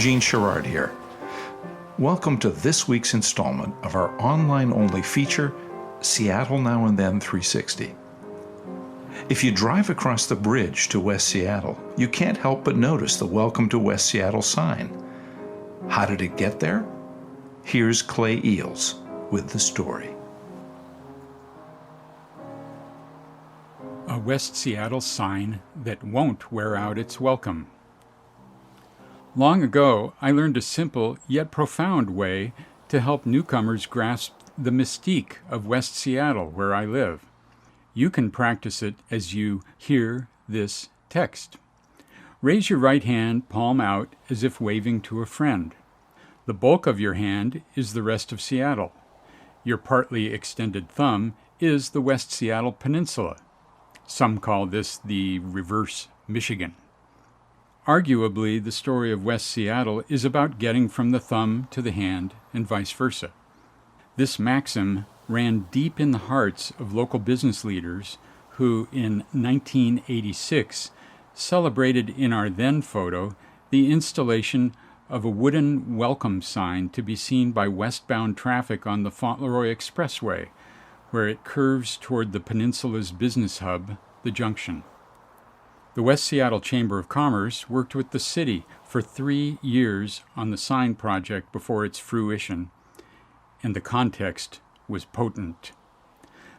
Eugene Sherrard here. Welcome to this week's installment of our online-only feature, Seattle Now and Then 360. If you drive across the bridge to West Seattle, you can't help but notice the Welcome to West Seattle sign. How did it get there? Here's Clay Eals with the story. A West Seattle sign that won't wear out its welcome. Long ago, I learned a simple yet profound way to help newcomers grasp the mystique of West Seattle, where I live. You can practice it as you hear this text. Raise your right hand, palm out, as if waving to a friend. The bulk of your hand is the rest of Seattle. Your partly extended thumb is the West Seattle Peninsula. Some call this the reverse Michigan. Arguably, the story of West Seattle is about getting from the thumb to the hand and vice versa. This maxim ran deep in the hearts of local business leaders who, in 1986, celebrated in our then photo the installation of a wooden welcome sign to be seen by westbound traffic on the Fauntleroy Expressway, where it curves toward the peninsula's business hub, the Junction. The West Seattle Chamber of Commerce worked with the city for 3 years on the sign project before its fruition, and the context was potent.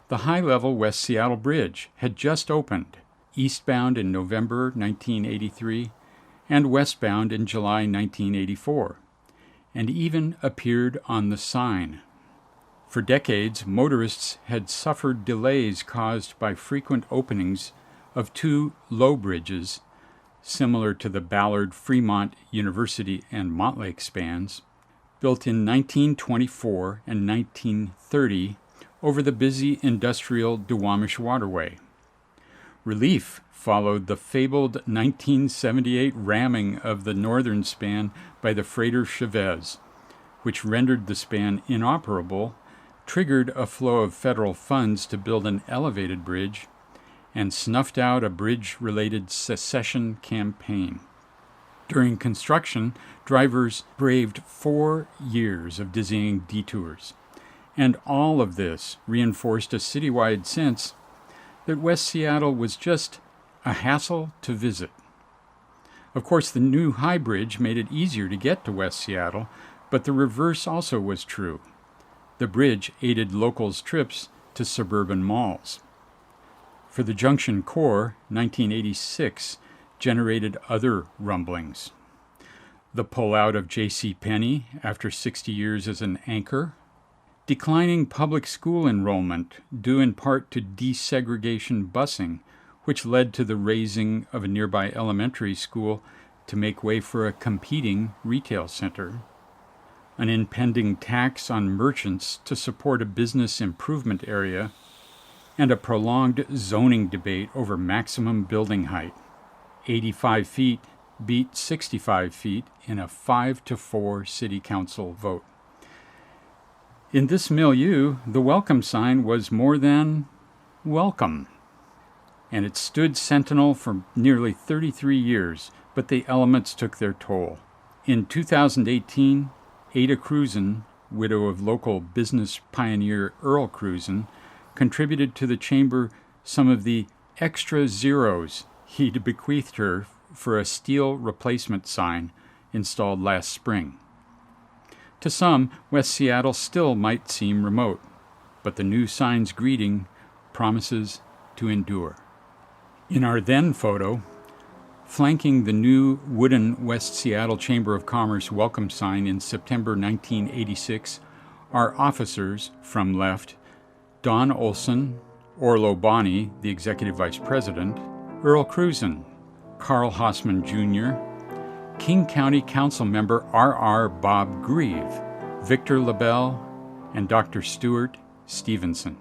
The high-level West Seattle Bridge had just opened, eastbound in November 1983 and westbound in July 1984, and even appeared on the sign. For decades, motorists had suffered delays caused by frequent openings of 2 low bridges, similar to the Ballard, Fremont, University, and Montlake spans, built in 1924 and 1930 over the busy industrial Duwamish Waterway. Relief followed the fabled 1978 ramming of the northern span by the freighter Chavez, which rendered the span inoperable, triggered a flow of federal funds to build an elevated bridge, and snuffed out a bridge-related secession campaign. During construction, drivers braved 4 years of dizzying detours, and all of this reinforced a citywide sense that West Seattle was just a hassle to visit. Of course, the new high bridge made it easier to get to West Seattle, but the reverse also was true. The bridge aided locals' trips to suburban malls. For the Junction core, 1986 generated other rumblings. The pullout of J.C. Penney after 60 years as an anchor, declining public school enrollment due in part to desegregation busing, which led to the razing of a nearby elementary school to make way for a competing retail center, an impending tax on merchants to support a business improvement area, and a prolonged zoning debate over maximum building height. 85 feet beat 65 feet in a 5-4 city council vote. In this milieu, the welcome sign was more than welcome, and it stood sentinel for nearly 33 years, but the elements took their toll. In 2018, Ada Cruzen, widow of local business pioneer Earl Cruzen, contributed to the chamber some of the extra zeros he'd bequeathed her for a steel replacement sign installed last spring. To some, West Seattle still might seem remote, but the new sign's greeting promises to endure. In our then photo, flanking the new wooden West Seattle Chamber of Commerce welcome sign in September 1986 are officers from left, Don Olson, Orlo Bonney, the Executive Vice President, Earl Cruzen, Carl Hausman Jr., King County Council Member R.R. Bob Grieve, Victor LaBelle, and Dr. Stuart Stevenson.